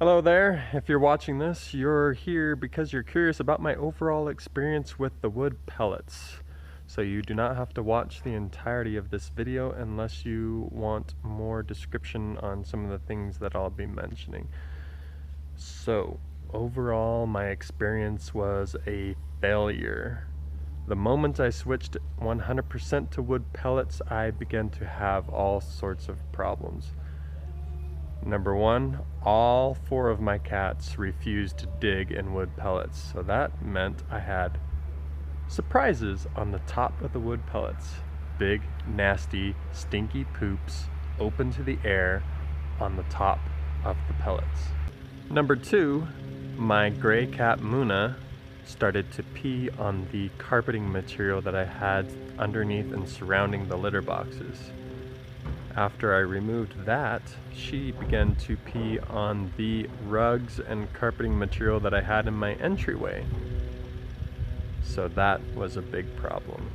Hello there. If you're watching this, you're here because you're curious about my overall experience with the wood pellets. So you do not have to watch the entirety of this video unless you want more description on some of the things that I'll be mentioning. So overall, my experience was a failure. The moment I switched 100% to wood pellets, I began to have all sorts of problems. Number one, all 4 of my cats refused to dig in wood pellets, so that meant I had surprises on the top of the wood pellets. Big, nasty, stinky poops open to the air on the top of the pellets. Number 2, my gray cat Muna started to pee on the carpeting material that I had underneath and surrounding the litter boxes. After I removed that, she began to pee on the rugs and carpeting material that I had in my entryway. So that was a big problem,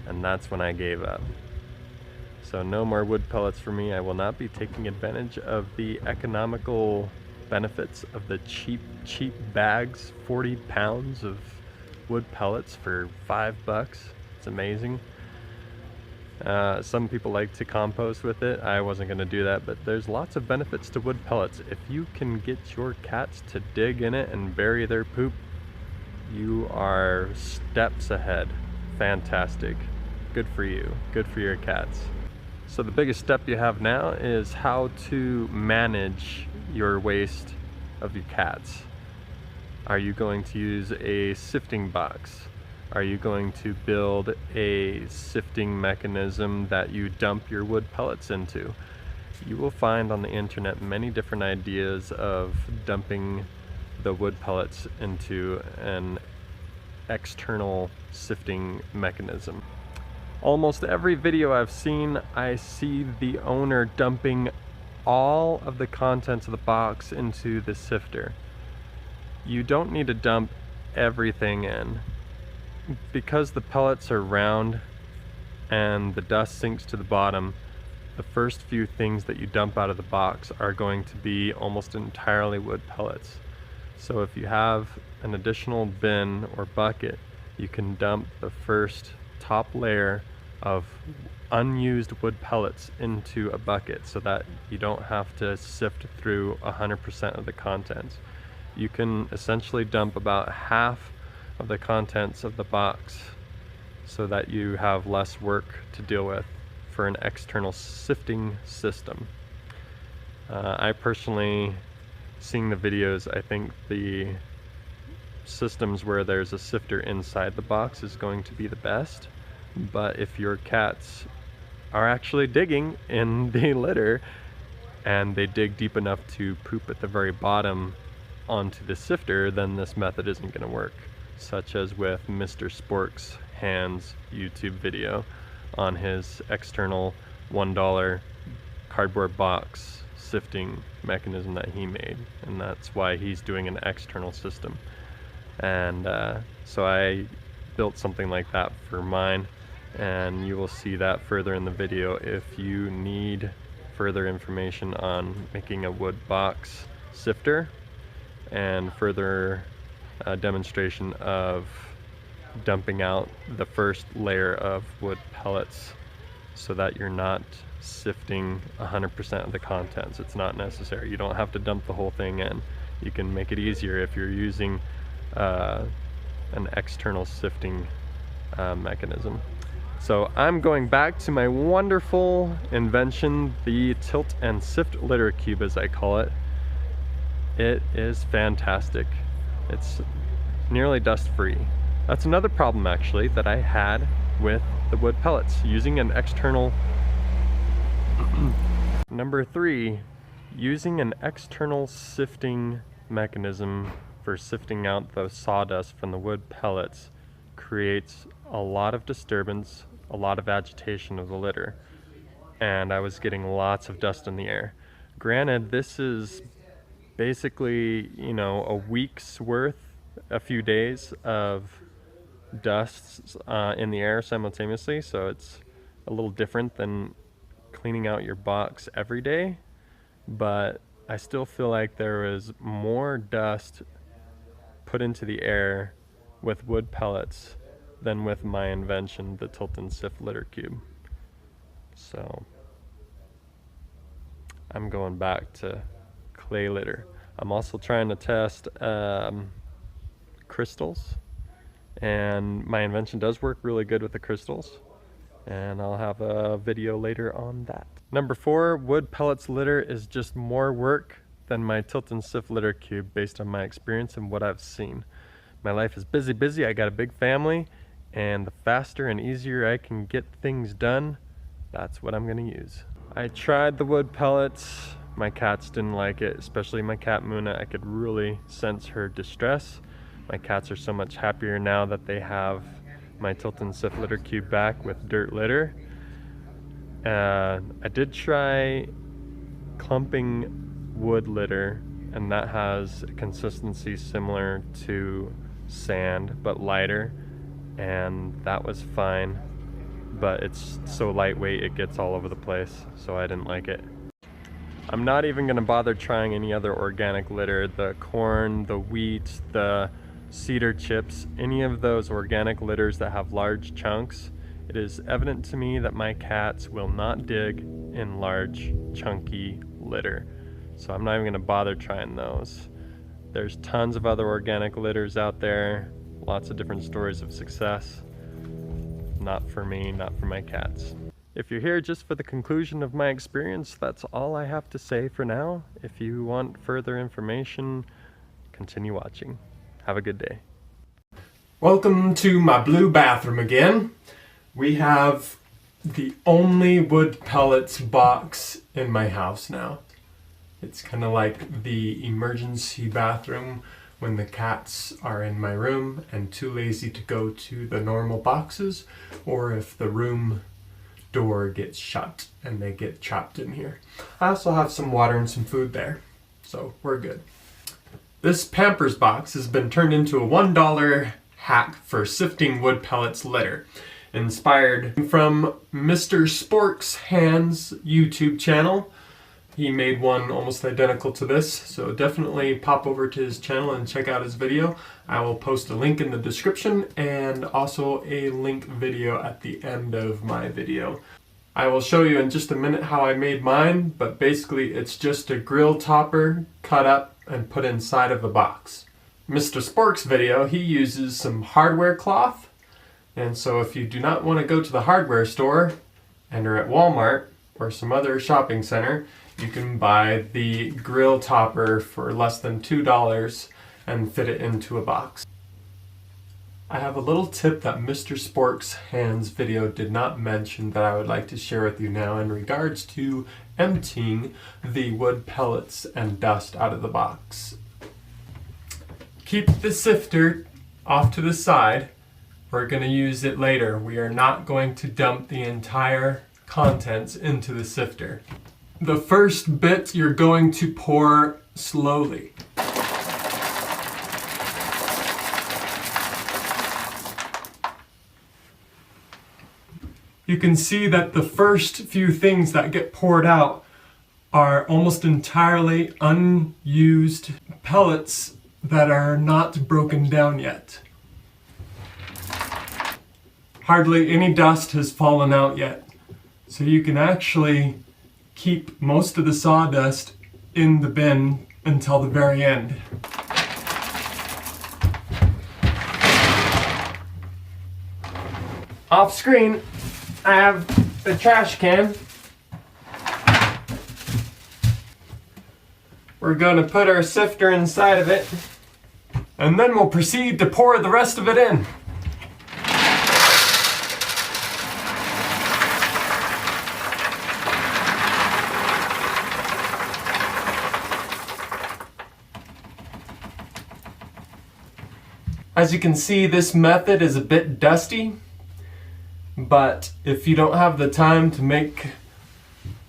and that's when I gave up. So no more wood pellets for me. I will not be taking advantage of the economical benefits of the cheap bags, 40 pounds of wood pellets for $5. It's amazing. Some people like to compost with it. I wasn't going to do that, but there's lots of benefits to wood pellets. If you can get your cats to dig in it and bury their poop, you are steps ahead. Fantastic. Good for you. Good for your cats. So the biggest step you have now is how to manage your waste of your cats. Are you going to use a sifting box? Are you going to build a sifting mechanism that you dump your wood pellets into? You will find on the internet many different ideas of dumping the wood pellets into an external sifting mechanism. Almost every video I've seen, I see the owner dumping all of the contents of the box into the sifter. You don't need to dump everything in. Because the pellets are round and the dust sinks to the bottom, the first few things that you dump out of the box are going to be almost entirely wood pellets. So if you have an additional bin or bucket, you can dump the first top layer of unused wood pellets into a bucket so that you don't have to sift through 100% of the contents. You can essentially dump about half of the contents of the box so that you have less work to deal with for an external sifting system. I personally, seeing the videos, I think the systems where there's a sifter inside the box is going to be the best. But if your cats are actually digging in the litter and they dig deep enough to poop at the very bottom onto the sifter, then this method isn't going to work. Such as with Mr. Spork's Hands YouTube video on his external $1 cardboard box sifting mechanism that he made, and that's why he's doing an external system. And so I built something like that for mine, and you will see that further in the video. If you need further information on making a wood box sifter and further demonstration of dumping out the first layer of wood pellets so that you're not sifting 100% of the contents. It's not necessary. You don't have to dump the whole thing in. You can make it easier if you're using an external sifting mechanism. So I'm going back to my wonderful invention, the tilt and sift litter cube, as I call it. It is fantastic. It's nearly dust-free. That's another problem actually that I had with the wood pellets, using an external Number 3, using an external sifting mechanism for sifting out the sawdust from the wood pellets creates a lot of disturbance, a lot of agitation of the litter, and I was getting lots of dust in the air. Granted, this is basically, you know, a week's worth, a few days of dust in the air simultaneously, so it's a little different than cleaning out your box every day, but I still feel like there is more dust put into the air with wood pellets than with my invention, the tilt and sift litter cube. So I'm going back to clay litter. I'm also trying to test crystals, and my invention does work really good with the crystals, and I'll have a video later on that. Number 4, wood pellets litter is just more work than my tilt and sift litter cube based on my experience and what I've seen. My life is busy, I got a big family, and the faster and easier I can get things done, that's what I'm gonna use. I tried the wood pellets. My cats didn't like it, especially my cat Muna. I could really sense her distress. My cats are so much happier now that they have my tilt and sift litter cube back with dirt litter. I did try clumping wood litter, and that has a consistency similar to sand but lighter, and that was fine, but it's so lightweight it gets all over the place, so I didn't like it. I'm not even going to bother trying any other organic litter. The corn, the wheat, the cedar chips, any of those organic litters that have large chunks, it is evident to me that my cats will not dig in large chunky litter. So I'm not even going to bother trying those. There's tons of other organic litters out there, lots of different stories of success. Not for me, not for my cats. If you're here just for the conclusion of my experience, that's all I have to say for now. If you want further information, continue watching. Have a good day. Welcome to my blue bathroom again. We have the only wood pellets box in my house now. It's kind of like the emergency bathroom when the cats are in my room and too lazy to go to the normal boxes, or if the room door gets shut and they get trapped in here. I also have some water and some food there, so we're good. This Pampers box has been turned into a $1 hack for sifting wood pellets litter, inspired from Mr. Spork's Hands YouTube channel. He made one almost identical to this, so definitely pop over to his channel and check out his video. I will post a link in the description and also a link video at the end of my video. I will show you in just a minute how I made mine, but basically it's just a grill topper cut up and put inside of a box. Mr. Spork's video, he uses some hardware cloth, and so if you do not want to go to the hardware store and are at Walmart or some other shopping center, you can buy the grill topper for less than $2 and fit it into a box. I have a little tip that Mr. Spork's Hands video did not mention that I would like to share with you now in regards to emptying the wood pellets and dust out of the box. Keep the sifter off to the side. We're going to use it later. We are not going to dump the entire contents into the sifter. The first bit you're going to pour slowly. You can see that the first few things that get poured out are almost entirely unused pellets that are not broken down yet. Hardly any dust has fallen out yet, so you can actually keep most of the sawdust in the bin until the very end. Off screen, I have a trash can. We're going to put our sifter inside of it, and then we'll proceed to pour the rest of it in. As you can see, this method is a bit dusty, but if you don't have the time to make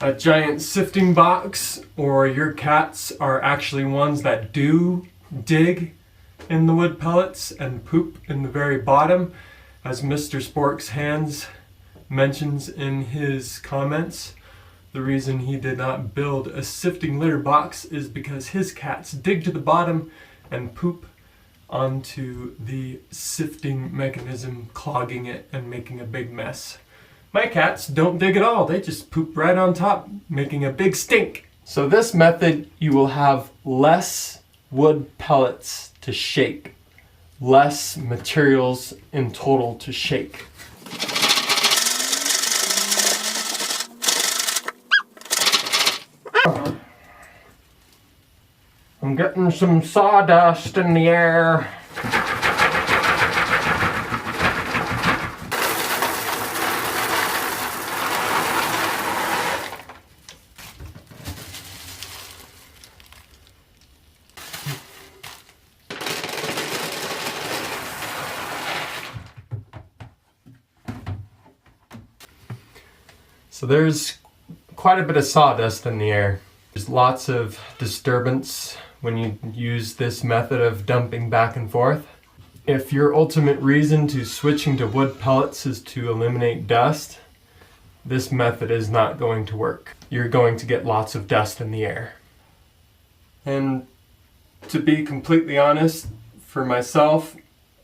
a giant sifting box, or your cats are actually ones that do dig in the wood pellets and poop in the very bottom, as Mr. Spork's Hands mentions in his comments, The reason he did not build a sifting litter box is because his cats dig to the bottom and poop onto the sifting mechanism, clogging it and making a big mess. My cats don't dig at all. They just poop right on top, making a big stink. So this method, you will have less wood pellets to shake, less materials in total to shake. I'm getting some sawdust in the air. So there's quite a bit of sawdust in the air. There's lots of disturbance when you use this method of dumping back and forth. If your ultimate reason to switching to wood pellets is to eliminate dust, this method is not going to work. You're going to get lots of dust in the air. And to be completely honest, for myself,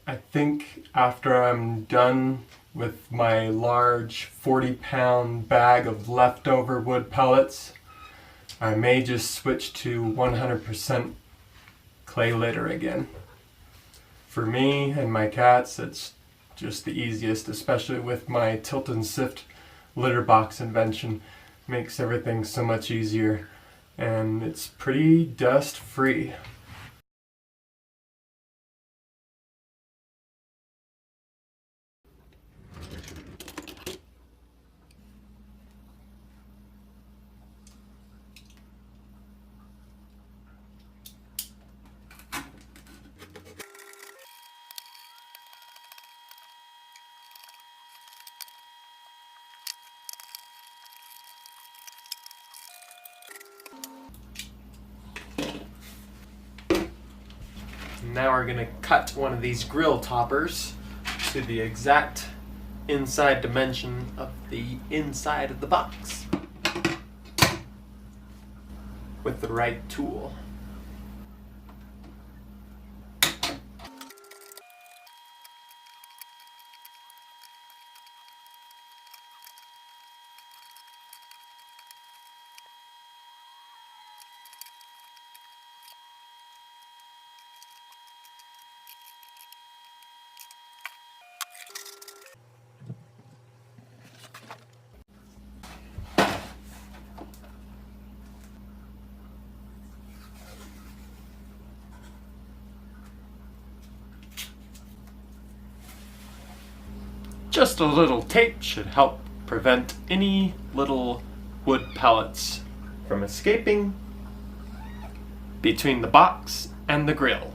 I think after I'm done with my large 40-pound bag of leftover wood pellets, I may just switch to 100% clay litter again. For me and my cats, it's just the easiest, especially with my tilt and sift litter box invention. Makes everything so much easier, and it's pretty dust free. Now we're going to cut one of these grill toppers to the exact inside dimension of the inside of the box with the right tool. Just a little tape should help prevent any little wood pellets from escaping between the box and the grill.